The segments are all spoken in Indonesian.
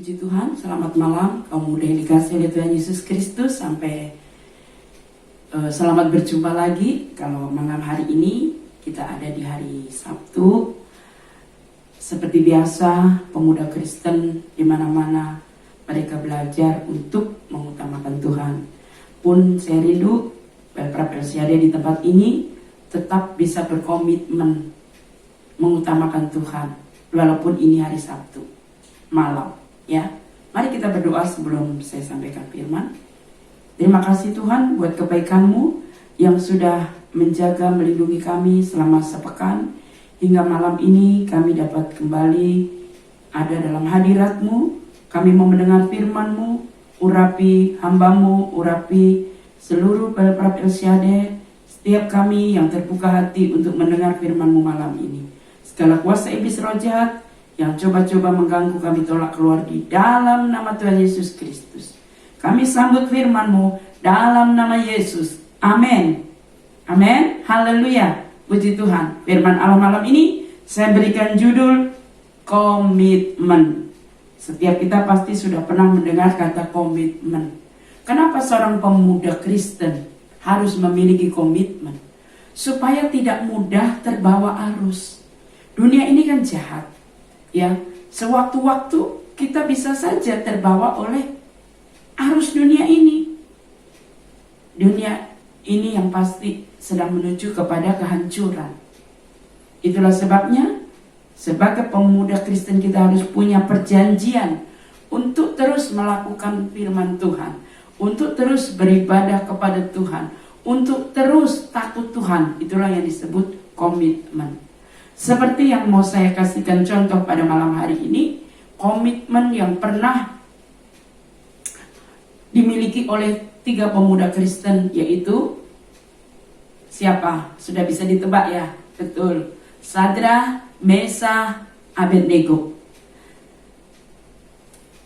Puji Tuhan, selamat malam kaum muda yang dikasihi oleh Tuhan Yesus Kristus. Selamat berjumpa lagi. Kalau malam hari ini kita ada di hari Sabtu. Seperti biasa, pemuda Kristen di mana-mana mereka belajar untuk mengutamakan Tuhan. Pun saya rindu Pelprap Elsiade di tempat ini tetap bisa berkomitmen mengutamakan Tuhan walaupun ini hari Sabtu malam. Ya, mari kita berdoa sebelum saya sampaikan firman. Terima kasih Tuhan buat kebaikan-Mu yang sudah menjaga melindungi kami selama sepekan. Hingga malam ini kami dapat kembali ada dalam hadirat-Mu. Kami mau mendengar firman-Mu, urapi hamba-Mu, urapi seluruh Pelprap Elsiade, setiap kami yang terbuka hati untuk mendengar firman-Mu malam ini. Segala kuasa iblis roh jahat yang coba-coba mengganggu kami tolak keluar di dalam nama Tuhan Yesus Kristus. Kami sambut firman-Mu dalam nama Yesus. Amin. Amin. Haleluya. Puji Tuhan. Firman Allah malam ini saya berikan judul komitmen. Setiap kita pasti sudah pernah mendengar kata komitmen. Kenapa seorang pemuda Kristen harus memiliki komitmen? Supaya tidak mudah terbawa arus. Dunia ini kan jahat. Ya, sewaktu-waktu kita bisa saja terbawa oleh arus dunia ini. Dunia ini yang pasti sedang menuju kepada kehancuran. Itulah sebabnya sebagai pemuda Kristen kita harus punya perjanjian untuk terus melakukan firman Tuhan, untuk terus beribadah kepada Tuhan, untuk terus takut Tuhan. Itulah yang disebut komitmen. Seperti yang mau saya kasihkan contoh pada malam hari ini, komitmen yang pernah dimiliki oleh 3 pemuda Kristen, yaitu siapa? Sudah bisa ditebak ya? Betul. Sadrak, Mesakh, Abednego.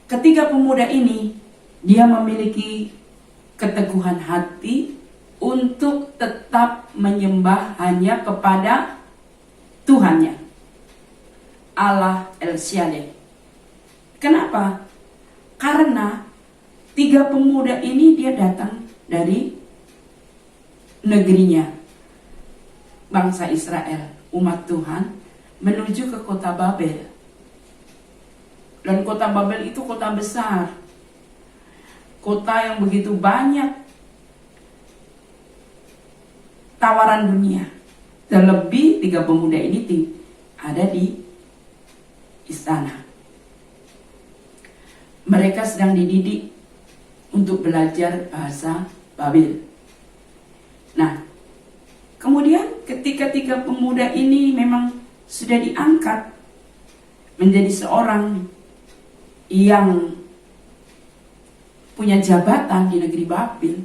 Ketiga pemuda ini, dia memiliki keteguhan hati untuk tetap menyembah hanya kepada Tuhannya, Allah Elsiade. Kenapa? Karena 3 pemuda ini dia datang dari negerinya, bangsa Israel, umat Tuhan, menuju ke kota Babel. Dan kota Babel itu kota besar, kota yang begitu banyak tawaran dunia. Terlebih 3 pemuda ini ada di istana. Mereka sedang dididik untuk belajar bahasa Babel. Nah, kemudian ketika 3 pemuda ini memang sudah diangkat menjadi seorang yang punya jabatan di negeri Babel,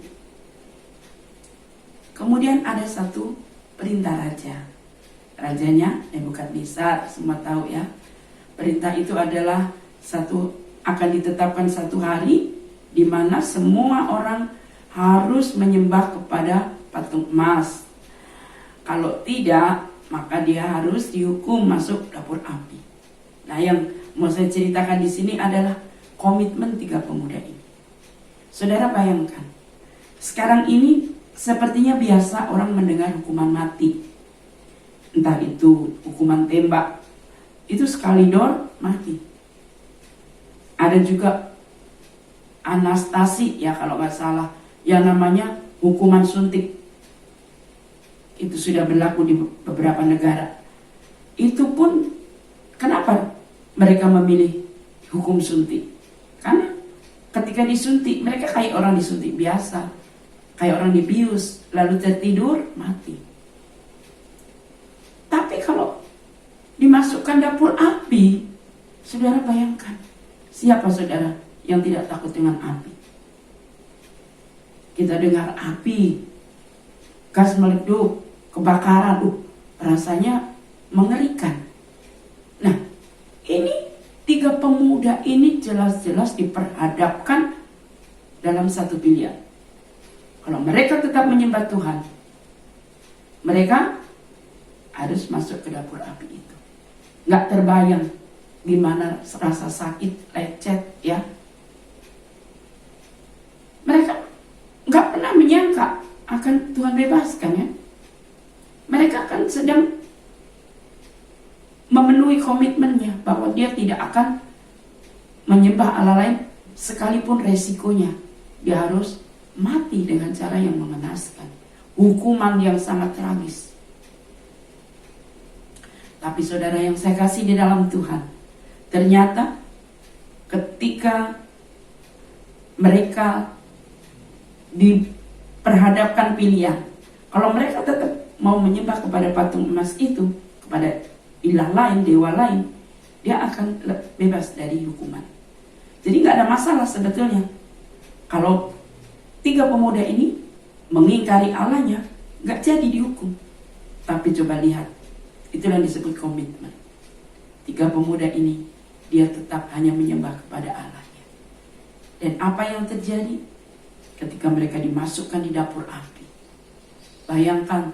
kemudian ada satu perintah raja. Rajanya Nebukadnezar, semua tahu ya. Perintah itu adalah akan ditetapkan satu hari di mana semua orang harus menyembah kepada patung emas. Kalau tidak, maka dia harus dihukum masuk dapur api. Nah, yang mau saya ceritakan di sini adalah komitmen 3 pemuda ini. Saudara bayangkan, sekarang ini sepertinya biasa orang mendengar hukuman mati. Entah itu hukuman tembak, itu sekali dor mati. Ada juga anastasi ya kalau nggak salah, yang namanya hukuman suntik. Itu sudah berlaku di beberapa negara. Itu pun kenapa mereka memilih hukum suntik? Karena ketika disuntik mereka kayak orang disuntik biasa. Kayak orang dibius, lalu tertidur, mati. Tapi kalau dimasukkan dapur api, saudara bayangkan, siapa saudara yang tidak takut dengan api? Kita dengar api, gas meledup, kebakaran, rasanya mengerikan. Nah, ini 3 pemuda ini jelas-jelas diperhadapkan dalam satu pilihan. Kalau mereka tetap menyembah Tuhan, mereka harus masuk ke dapur api itu. Nggak terbayang gimana rasa sakit, lecet ya. Mereka nggak pernah menyangka akan Tuhan bebaskan ya. Mereka akan sedang memenuhi komitmennya bahwa dia tidak akan menyembah Allah lain sekalipun resikonya dia harus mati dengan cara yang mengenaskan, hukuman yang sangat tragis. Tapi saudara yang saya kasih di dalam Tuhan, ternyata ketika mereka diperhadapkan pilihan, kalau mereka tetap mau menyembah kepada patung emas itu, kepada ilah lain, dewa lain, dia akan bebas dari hukuman. Jadi gak ada masalah sebetulnya kalau 3 pemuda ini mengingkari Allahnya, gak jadi dihukum. Tapi coba lihat, itulah yang disebut komitmen. 3 pemuda ini, dia tetap hanya menyembah kepada Allahnya. Dan apa yang terjadi ketika mereka dimasukkan di dapur api? Bayangkan,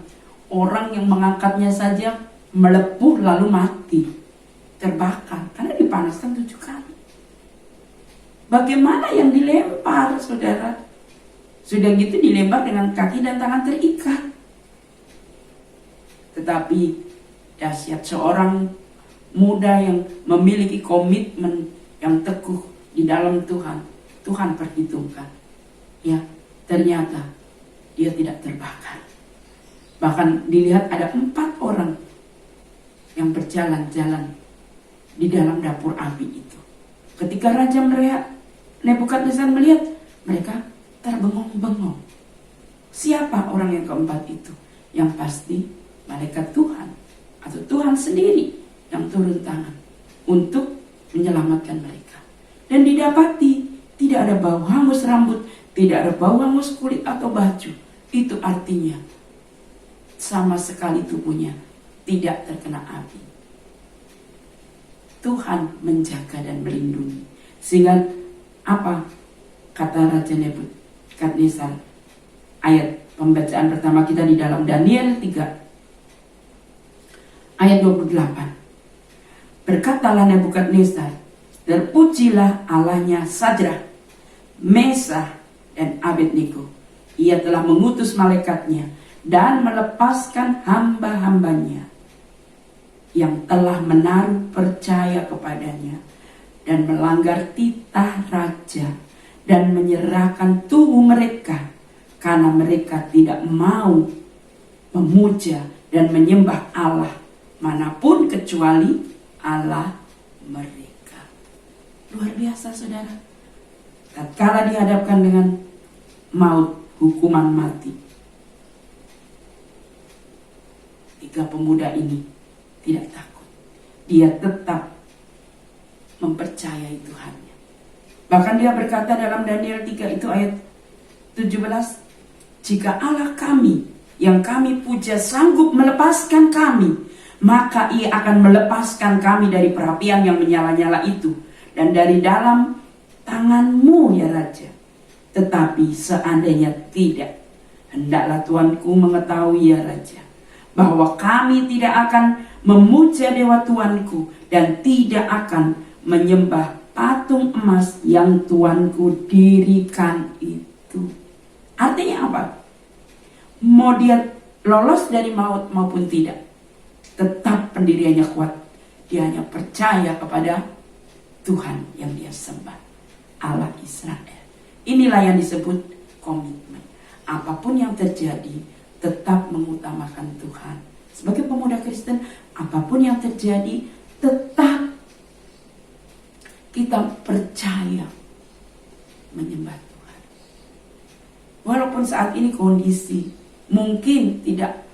orang yang mengangkatnya saja melepuh lalu mati, terbakar karena dipanaskan 7 kali. Bagaimana yang dilempar, saudara? Sudah gitu dilempar dengan kaki dan tangan terikat. Tetapi dahsyat, seorang muda yang memiliki komitmen yang teguh di dalam Tuhan, Tuhan perhitungkan. Ya, ternyata dia tidak terbakar. Bahkan dilihat ada 4 orang yang berjalan-jalan di dalam dapur api itu. Ketika Raja Nebukadnezar melihat, mereka terbengong-bengong. Siapa orang yang keempat itu? Yang pasti malaikat Tuhan atau Tuhan sendiri yang turun tangan untuk menyelamatkan mereka. Dan didapati tidak ada bau hangus rambut, tidak ada bau hangus kulit atau baju. Itu artinya sama sekali tubuhnya tidak terkena api. Tuhan menjaga dan melindungi. Sehingga apa kata Raja Nebukadnezar? Ayat pembacaan pertama kita di dalam Daniel 3 ayat 28. Berkatalah Nebukadnezar, terpujilah Allahnya Sadrah, Mesah dan Abednego. Ia telah mengutus malaikatnya dan melepaskan hamba-hambanya yang telah menaruh percaya kepadanya dan melanggar titah raja dan menyerahkan tubuh mereka karena mereka tidak mau memuja dan menyembah Allah manapun kecuali Allah mereka. Luar biasa, saudara. Tatkala dihadapkan dengan maut, hukuman mati, 3 pemuda ini tidak takut. Dia tetap mempercayai Tuhannya. Bahkan dia berkata dalam Daniel 3 itu ayat 17, jika Allah kami yang kami puja sanggup melepaskan kami, maka ia akan melepaskan kami dari perapian yang menyala-nyala itu dan dari dalam tanganmu ya Raja. Tetapi seandainya tidak, hendaklah Tuanku mengetahui ya Raja, bahwa kami tidak akan memuja dewa Tuanku dan tidak akan menyembah patung emas yang Tuanku dirikan itu. Artinya apa? Mau dia lolos dari maut maupun tidak, tetap pendiriannya kuat. Dia hanya percaya kepada Tuhan yang dia sembah, Allah Israel. Inilah yang disebut komitmen. Apapun yang terjadi, tetap mengutamakan Tuhan. Sebagai pemuda Kristen, apapun yang terjadi, tetap kita percaya menyembah Tuhan. Walaupun saat ini kondisi mungkin tidak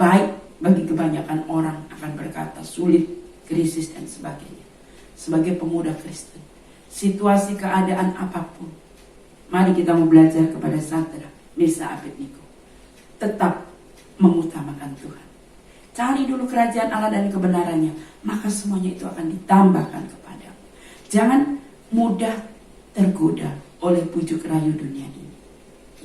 baik bagi kebanyakan orang, akan berkata sulit, krisis dan sebagainya. Sebagai pemuda Kristen, situasi keadaan apapun, mari kita mau belajar kepada Sadrah, Mesah, Abednego. Tetap mengutamakan Tuhan. Cari dulu kerajaan Allah dan kebenarannya, maka semuanya itu akan ditambahkan kepadamu. Jangan mudah tergoda oleh bujuk rayu dunia ini.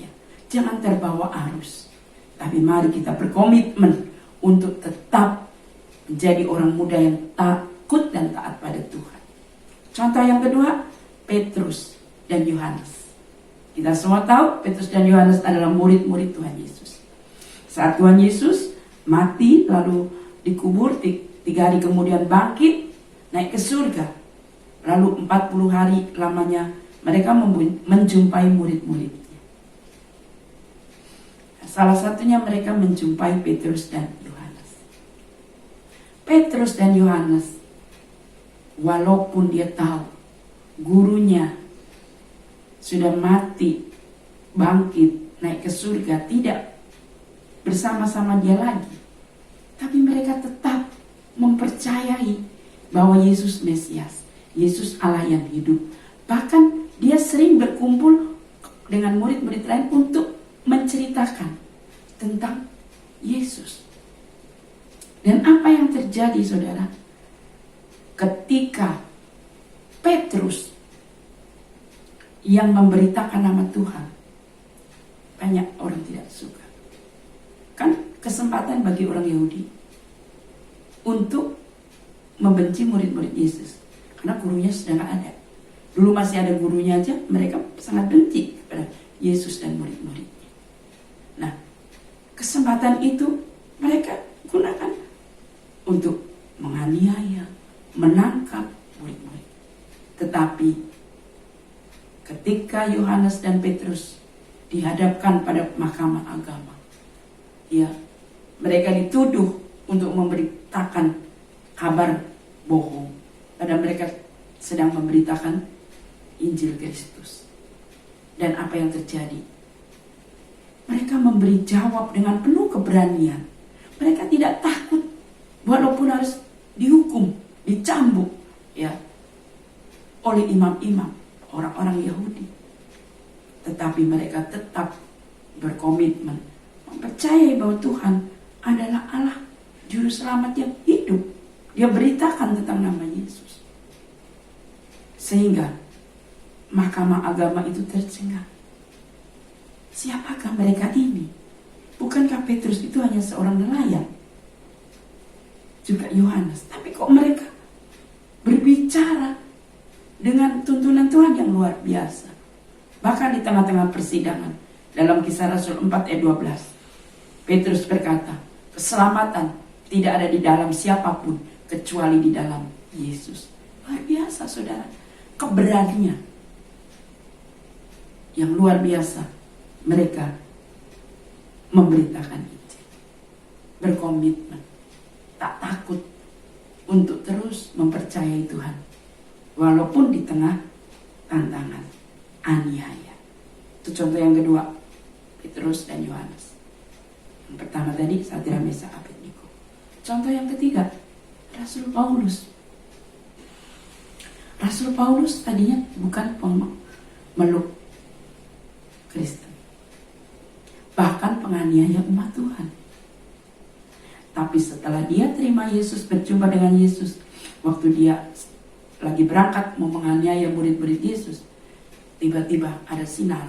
Ya. Jangan terbawa arus. Tapi mari kita berkomitmen untuk tetap menjadi orang muda yang takut dan taat pada Tuhan. Contoh yang kedua, Petrus dan Yohanes. Kita semua tahu Petrus dan Yohanes adalah murid-murid Tuhan Yesus. Saat Tuhan Yesus mati lalu dikubur, 3 hari kemudian bangkit, naik ke surga. Lalu 40 hari lamanya mereka menjumpai murid-muridnya. Salah satunya mereka menjumpai Petrus dan Yohanes. Petrus dan Yohanes, walaupun dia tahu gurunya sudah mati, bangkit, naik ke surga, tidak bersama-sama dia lagi, tapi mereka tetap mempercayai bahwa Yesus Mesias, Yesus Allah yang hidup. Bahkan dia sering berkumpul dengan murid-murid lain untuk menceritakan tentang Yesus. Dan apa yang terjadi, saudara? Ketika Petrus yang memberitakan nama Tuhan, banyak orang tidak suka. Kan kesempatan bagi orang Yahudi untuk membenci murid-murid Yesus, karena gurunya sudah gak ada. Dulu masih ada gurunya aja, mereka sangat benci kepada Yesus dan murid-muridnya. Nah, kesempatan itu mereka gunakan untuk menganiaya, menangkap murid-murid. Tetapi ketika Yohanes dan Petrus dihadapkan pada mahkamah agama, ya, mereka dituduh untuk memberitakan kabar bohong, padahal mereka sedang memberitakan Injil Kristus. Dan apa yang terjadi? Mereka memberi jawab dengan penuh keberanian. Mereka tidak takut walaupun harus dihukum, dicambuk, ya, oleh imam-imam, orang-orang Yahudi. Tetapi mereka tetap berkomitmen, mempercayai bahwa Tuhan adalah Allah Juru Selamat yang hidup. Dia beritakan tentang nama Yesus. Sehingga mahkamah agama itu tercengang. Siapakah mereka ini? Bukankah Petrus itu hanya seorang nelayan? Juga Yohanes. Tapi kok mereka berbicara dengan tuntunan Tuhan yang luar biasa. Bahkan di tengah-tengah persidangan, dalam Kisah Rasul 4 ayat 12, Petrus berkata, keselamatan tidak ada di dalam siapapun kecuali di dalam Yesus. Luar biasa, saudara. Keberanian yang luar biasa. Mereka memberitakan Injil, berkomitmen, tak takut untuk terus mempercayai Tuhan walaupun di tengah tantangan, aniaya. Itu contoh yang kedua, Petrus dan Yohanes. Yang pertama tadi Sadrak, Mesak, Abednego. Contoh yang ketiga, Rasul Paulus. Rasul Paulus tadinya bukan pemeluk Kristen, bahkan penganiaya umat Tuhan. Tapi setelah dia terima Yesus, berjumpa dengan Yesus, waktu dia lagi berangkat mau menganiaya murid-murid Yesus, tiba-tiba ada sinar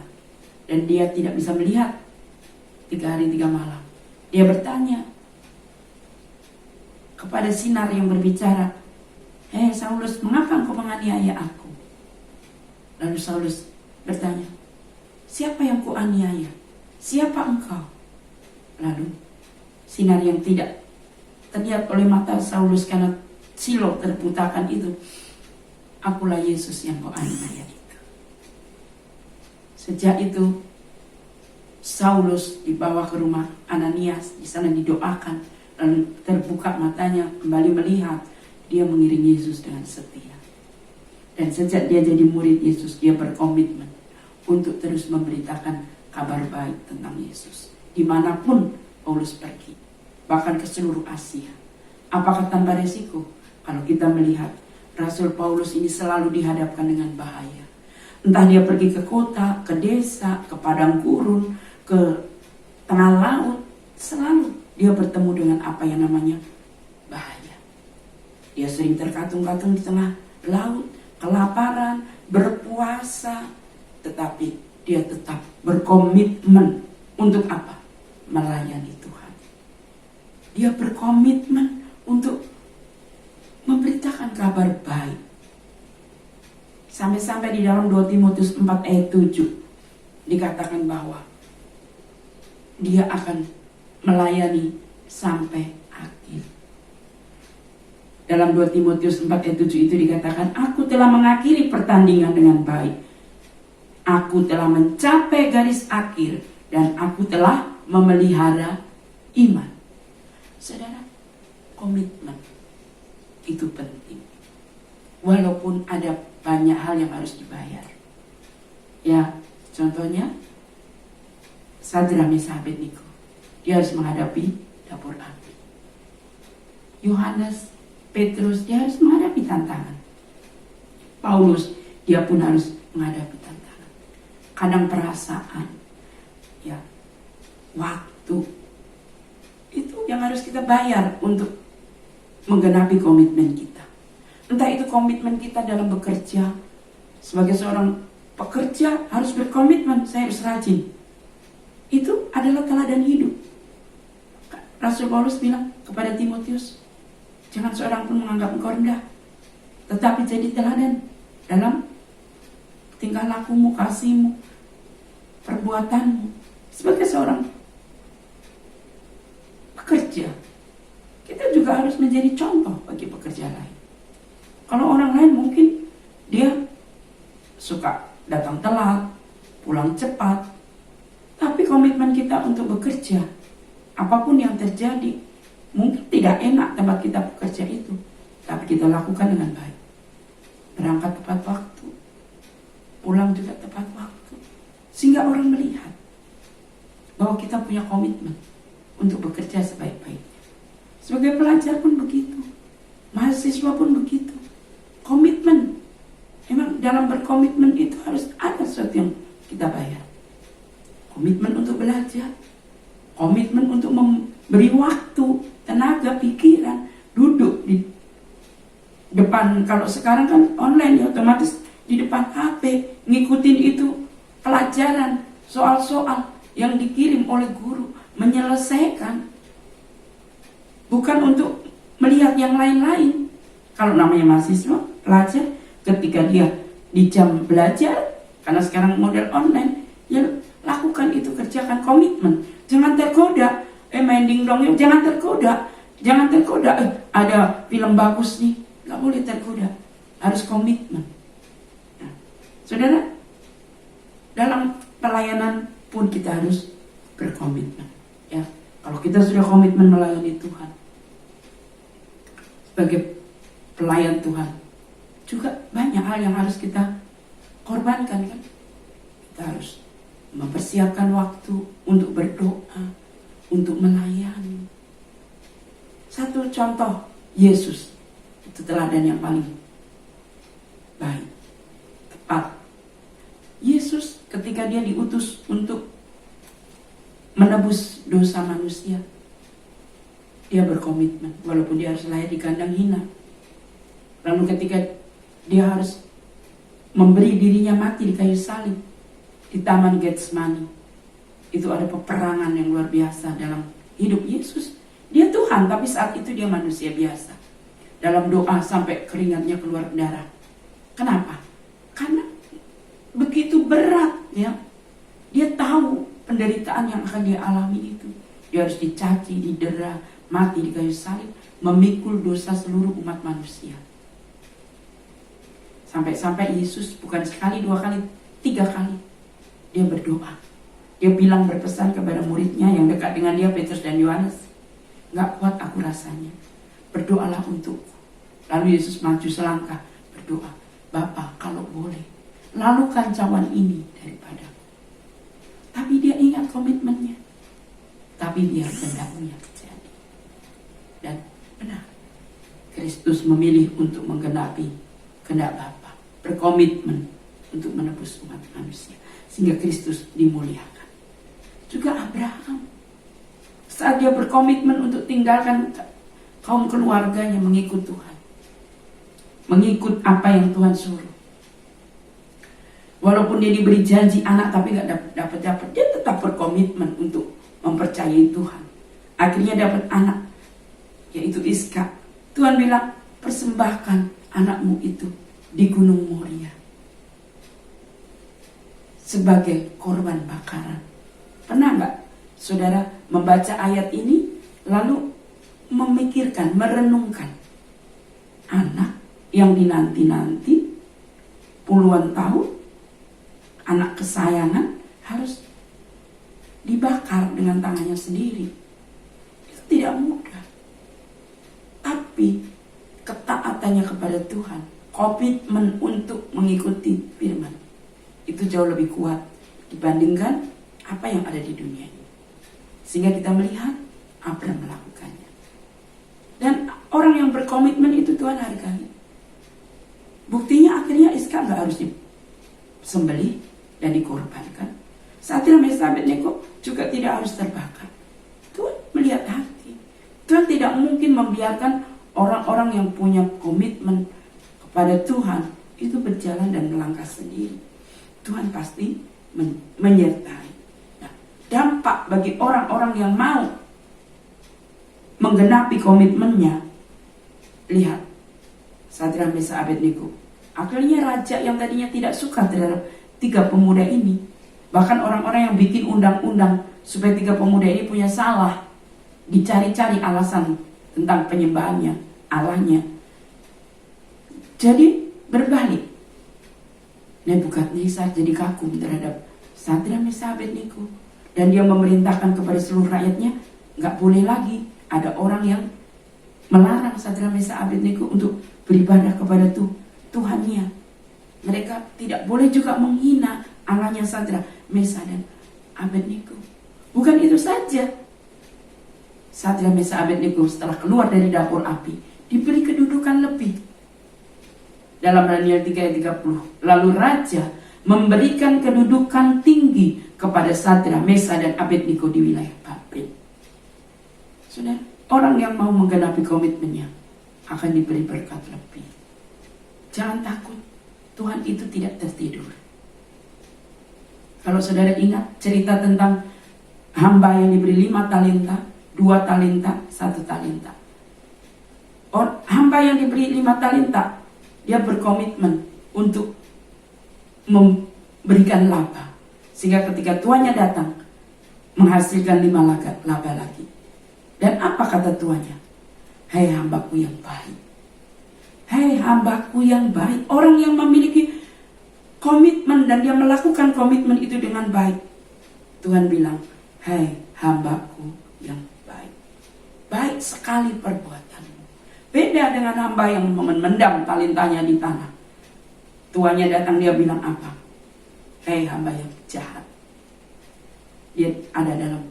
dan dia tidak bisa melihat 3 hari 3 malam. Dia bertanya kepada sinar yang berbicara, "Hei Saulus, mengapa engkau menganiaya aku?" Lalu Saulus bertanya, "Siapa yang kuaniaya? Siapa engkau?" Lalu sinar yang tidak terlihat oleh mata Saulus karena silau terbutakan itu, "Akulah Yesus yang kau aniaya itu." Sejak itu Saulus dibawa ke rumah Ananias, di sana didoakan, lalu terbuka matanya, kembali melihat, dia mengiring Yesus dengan setia. Dan sejak dia jadi murid Yesus, dia berkomitmen untuk terus memberitakan kabar baik tentang Yesus dimanapun Paulus pergi, bahkan ke seluruh Asia. Apakah tanpa resiko? Kalau kita melihat Rasul Paulus ini selalu dihadapkan dengan bahaya. Entah dia pergi ke kota, ke desa, ke padang gurun, ke tengah laut, selalu dia bertemu dengan apa yang namanya bahaya. Dia sering terkatung-katung di tengah laut, kelaparan, berpuasa, tetapi dia tetap berkomitmen untuk apa? Melayani Tuhan. Dia berkomitmen untuk memberitakan kabar baik. Sampai-sampai di dalam 2 Timotius 4 ayat 7 dikatakan bahwa dia akan melayani sampai akhir. Dalam 2 Timotius 4 ayat 7 itu dikatakan, aku telah mengakhiri pertandingan dengan baik. Aku telah mencapai garis akhir dan aku telah memelihara iman. Saudara, komitmen itu penting. Walaupun ada banyak hal yang harus dibayar. Ya, contohnya Sadrak, Mesak, Abednego. Dia harus menghadapi dapur api. Yohanes, Petrus, dia harus menghadapi tantangan. Paulus, dia pun harus menghadapi tantangan. Kadang perasaan, ya, waktu, itu yang harus kita bayar untuk menggenapi komitmen kita. Entah itu komitmen kita dalam bekerja. Sebagai seorang pekerja harus berkomitmen, saya harus rajin. Itu adalah teladan hidup. Rasul Paulus bilang kepada Timotius, jangan seorang pun menganggap engkau rendah, tetapi jadi teladan dalam tingkah lakumu, kasihmu, perbuatanmu. Sebagai seorang pekerja, kita juga harus menjadi contoh bagi pekerja lain. Kalau orang lain mungkin dia suka datang telat, pulang cepat, tapi komitmen kita untuk bekerja, apapun yang terjadi, mungkin tidak enak tempat kita bekerja itu, tapi kita lakukan dengan baik. Berangkat tepat waktu, pulang juga tepat waktu, sehingga orang melihat bahwa kita punya komitmen untuk bekerja sebaik-baiknya. Sebagai pelajar pun begitu, mahasiswa pun begitu. Komitmen, memang dalam berkomitmen itu harus ada sesuatu yang kita bayar. Komitmen untuk belajar, komitmen untuk memberi waktu, tenaga, pikiran, duduk di depan. Kalau sekarang kan online, ya otomatis di depan HP, ngikutin itu pelajaran, soal-soal yang dikirim oleh guru, menyelesaikan, bukan untuk melihat yang lain-lain. Kalau namanya mahasiswa, pelajar, ketika dia di jam belajar, karena sekarang model online, ya lakukan itu, kerjakan komitmen. Jangan tergoda, main dingdong, jangan tergoda. Jangan tergoda, ada film bagus nih, gak boleh tergoda. Harus komitmen. Nah, saudara, dalam pelayanan pun kita harus berkomitmen. Ya, kalau kita sudah komitmen melayani Tuhan, sebagai pelayan Tuhan, juga banyak hal yang harus kita korbankan, kan? Kita harus mempersiapkan waktu untuk berdoa, untuk melayani. Satu contoh, Yesus itu teladan yang paling baik, tepat. Yesus ketika dia diutus untuk menebus dosa manusia, dia berkomitmen walaupun dia harus lahir di kandang hina. Lalu ketika dia harus memberi dirinya mati di kayu salib di Taman Getsemani, itu ada peperangan yang luar biasa dalam hidup Yesus. Dia Tuhan, tapi saat itu dia manusia biasa. Dalam doa sampai keringatnya keluar darah. Kenapa? Karena begitu berat, ya. Dia tahu penderitaan yang akan dia alami itu. Dia harus dicaci, didera, mati di kayu salib, memikul dosa seluruh umat manusia. Sampai-sampai Yesus bukan sekali, 2 kali, 3 kali dia berdoa. Dia bilang, berpesan kepada muridnya yang dekat dengan dia, Petrus dan Yohanes, gak kuat aku rasanya, berdoalah untukku. Lalu Yesus maju selangkah berdoa, Bapa, kalau boleh, lalukan cawan ini daripadaku. Tapi dia ingat komitmennya. Tapi biar kehendakmu yang terjadi. Dan benar, Kristus memilih untuk menggenapi kehendak Bapa, berkomitmen untuk menebus umat manusia, sehingga Kristus dimuliakan. Juga Abraham, saat dia berkomitmen untuk tinggalkan kaum keluarganya, mengikut Tuhan, mengikut apa yang Tuhan suruh. Walaupun dia diberi janji anak tapi gak dapat, dia tetap berkomitmen untuk mempercayai Tuhan. Akhirnya dapat anak, yaitu Iskak. Tuhan bilang, persembahkan anakmu itu di Gunung Moria sebagai korban bakaran. Pernah nggak saudara membaca ayat ini lalu memikirkan, merenungkan anak yang dinanti-nanti puluhan tahun, anak kesayangan harus dibakar dengan tangannya sendiri? Itu tidak mudah. Tapi ketaatannya kepada Tuhan, komitmen untuk mengikuti firman, itu jauh lebih kuat dibandingkan apa yang ada di dunia ini. Sehingga kita melihat Abraham melakukannya. Dan orang yang berkomitmen itu Tuhan hargai. Buktinya akhirnya Iskak gak harus disembelih dan dikorbankan. Saat Meshach Abednego juga tidak harus terbakar. Tuhan melihat hati. Tuhan tidak mungkin membiarkan orang-orang yang punya komitmen kepada Tuhan itu berjalan dan melangkah sendiri. Tuhan pasti menyertai. Nah, dampak bagi orang-orang yang mau menggenapi komitmennya, lihat Sadrak Meshach Abednego. Akhirnya raja yang tadinya tidak suka terhadap 3 pemuda ini, bahkan orang-orang yang bikin undang-undang supaya 3 pemuda ini punya salah, dicari-cari alasan tentang penyembahannya, Allahnya. Jadi berbalik, Nebukadnezar jadi kagum terhadap Sadrak Meshach Abednego, dan dia memerintahkan kepada seluruh rakyatnya, nggak boleh lagi ada orang yang melarang Sadrak Meshach Abednego untuk beribadah kepada Tuhannya. Mereka tidak boleh juga menghina Allahnya Sadrak, Meshach dan Abednego. Bukan itu saja, Sadrak Meshach Abednego setelah keluar dari dapur api diberi kedudukan lebih. Dalam Daniel 3 ayat 30, lalu raja memberikan kedudukan tinggi kepada Sadrak, Meshach dan Abednego di wilayah Babel. Saudara, orang yang mau menggenapi komitmennya akan diberi berkat lebih. Jangan takut, Tuhan itu tidak tertidur. Kalau saudara ingat cerita tentang hamba yang diberi 5 talenta, 2 talenta, 1 talenta. Hamba yang diberi 5 talenta, dia berkomitmen untuk memberikan laba, sehingga ketika tuannya datang menghasilkan 5 laba lagi. Dan apa kata tuannya? Hai hambaku yang baik, hai hambaku yang baik. Orang yang memiliki komitmen dan dia melakukan komitmen itu dengan baik, Tuhan bilang, hai hambaku yang baik, baik sekali perbuatanmu. Beda dengan hamba yang memendam talentanya di tanah. Tuannya datang, dia bilang apa? Hei hamba yang jahat. Dia ada dalam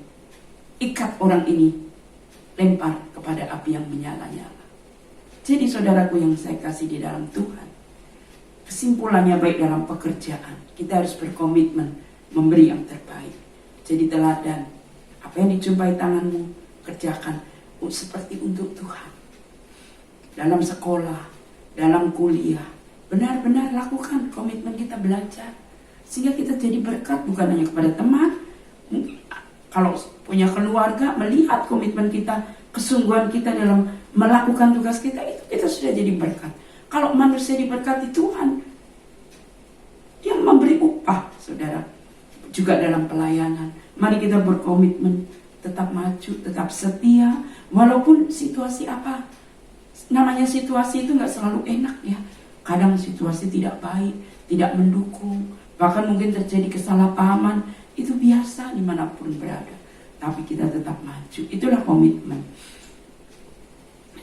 ikat orang ini, lempar kepada api yang menyala-nyala. Jadi saudaraku yang saya kasih di dalam Tuhan, kesimpulannya baik dalam pekerjaan, kita harus berkomitmen memberi yang terbaik. Jadi teladan, apa yang dijumpai tanganmu, kerjakan seperti untuk Tuhan. Dalam sekolah, dalam kuliah, benar-benar lakukan komitmen kita belajar, sehingga kita jadi berkat bukan hanya kepada teman. Kalau punya keluarga, melihat komitmen kita, kesungguhan kita dalam melakukan tugas kita, itu kita sudah jadi berkat. Kalau manusia diberkati Tuhan, dia memberi upah, saudara. Juga dalam pelayanan, mari kita berkomitmen, tetap maju, tetap setia, walaupun situasi apa. Namanya situasi itu gak selalu enak ya. Kadang situasi tidak baik, tidak mendukung, bahkan mungkin terjadi kesalahpahaman. Itu biasa dimanapun berada. Tapi kita tetap maju. Itulah komitmen.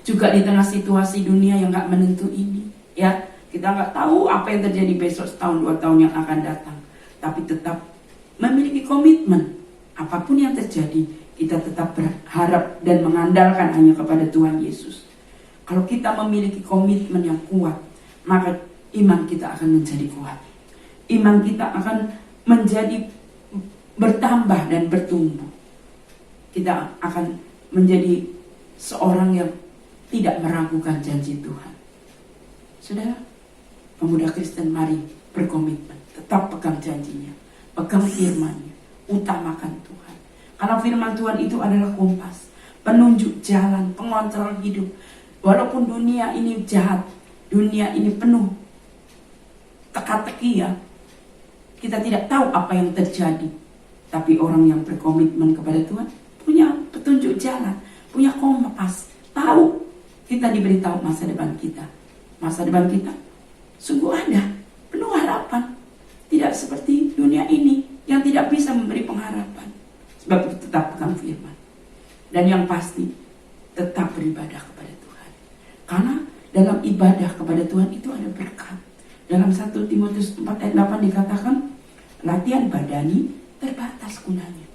Juga di tengah situasi dunia yang gak menentu ini, ya, kita gak tahu apa yang terjadi besok, setahun, 2 tahun yang akan datang. Tapi tetap memiliki komitmen. Apapun yang terjadi, kita tetap berharap dan mengandalkan hanya kepada Tuhan Yesus. Kalau kita memiliki komitmen yang kuat, maka iman kita akan menjadi kuat. Iman kita akan menjadi bertambah dan bertumbuh. Kita akan menjadi seorang yang tidak meragukan janji Tuhan. Saudara, pemuda Kristen, mari berkomitmen, tetap pegang janjinya, pegang firman-Nya, utamakan Tuhan. Karena firman Tuhan itu adalah kompas, penunjuk jalan, pengontrol hidup. Walaupun dunia ini jahat, dunia ini penuh teka-teki ya. Kita tidak tahu apa yang terjadi. Tapi orang yang berkomitmen kepada Tuhan punya petunjuk jalan, punya kompas, tahu kita diberitahu masa depan kita. Masa depan kita sungguh ada, penuh harapan. Tidak seperti dunia ini yang tidak bisa memberi pengharapan. Sebab itu tetap pegang firman. Dan yang pasti tetap beribadah kepada Tuhan. Karena dalam ibadah kepada Tuhan itu ada berkat. Dalam 1 Timotius 4 ayat 8 dikatakan, latihan badani terbatas gunanya.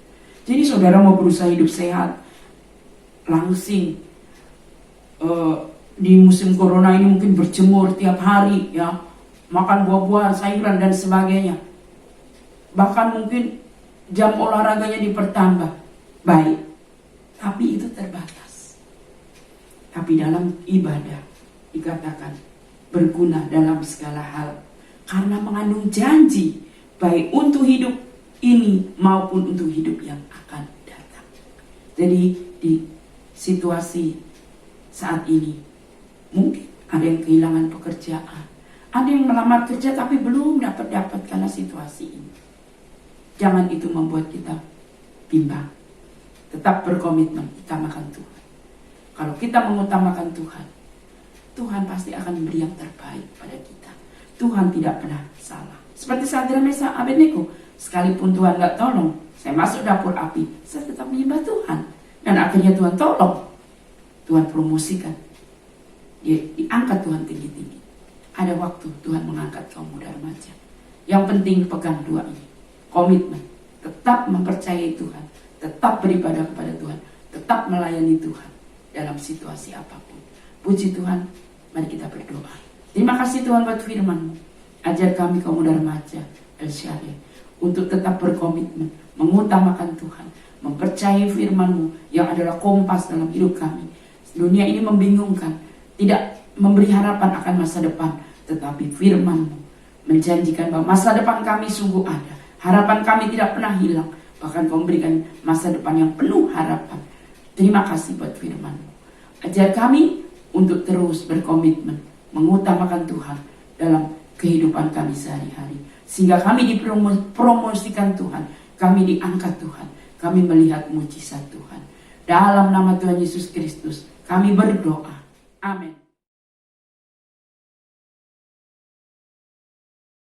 Jadi saudara mau berusaha hidup sehat, langsing, di musim corona ini mungkin berjemur tiap hari ya, makan buah-buahan, sayuran dan sebagainya. Bahkan mungkin jam olahraganya dipertambah. Baik, tapi itu terbatas. Tapi dalam ibadah dikatakan berguna dalam segala hal, karena mengandung janji baik untuk hidup ini maupun untuk hidup yang akan datang. Jadi di situasi saat ini mungkin ada yang kehilangan pekerjaan, ada yang melamar kerja tapi belum dapat karena situasi ini. Jangan itu membuat kita bimbang. Tetap berkomitmen utamakan Tuhan. Kalau kita mengutamakan Tuhan, Tuhan pasti akan memberi yang terbaik pada kita. Tuhan tidak pernah salah. Seperti Sadrak Mesak Abednego, sekalipun Tuhan gak tolong, saya masuk dapur api, saya tetap menyembah Tuhan. Dan akhirnya Tuhan tolong. Tuhan promosikan. Dia diangkat Tuhan tinggi-tinggi. Ada waktu Tuhan mengangkat kaum muda remaja. Yang penting pegang dua ini. Komitmen. Tetap mempercayai Tuhan. Tetap beribadah kepada Tuhan. Tetap melayani Tuhan. Dalam situasi apapun. Puji Tuhan. Mari kita berdoa. Terima kasih Tuhan buat firman-Mu. Ajar kami kaum muda remaja El Shaddai untuk tetap berkomitmen, mengutamakan Tuhan, mempercayai firman-Mu yang adalah kompas dalam hidup kami. Dunia ini membingungkan, tidak memberi harapan akan masa depan, tetapi firman-Mu menjanjikan bahwa masa depan kami sungguh ada. Harapan kami tidak pernah hilang, bahkan Kau memberikan masa depan yang penuh harapan. Terima kasih buat firman-Mu. Ajar kami untuk terus berkomitmen, mengutamakan Tuhan dalam kehidupan kami sehari-hari. Sehingga kami dipromosikan Tuhan. Kami diangkat Tuhan. Kami melihat mujizat Tuhan. Dalam nama Tuhan Yesus Kristus, kami berdoa. Amin.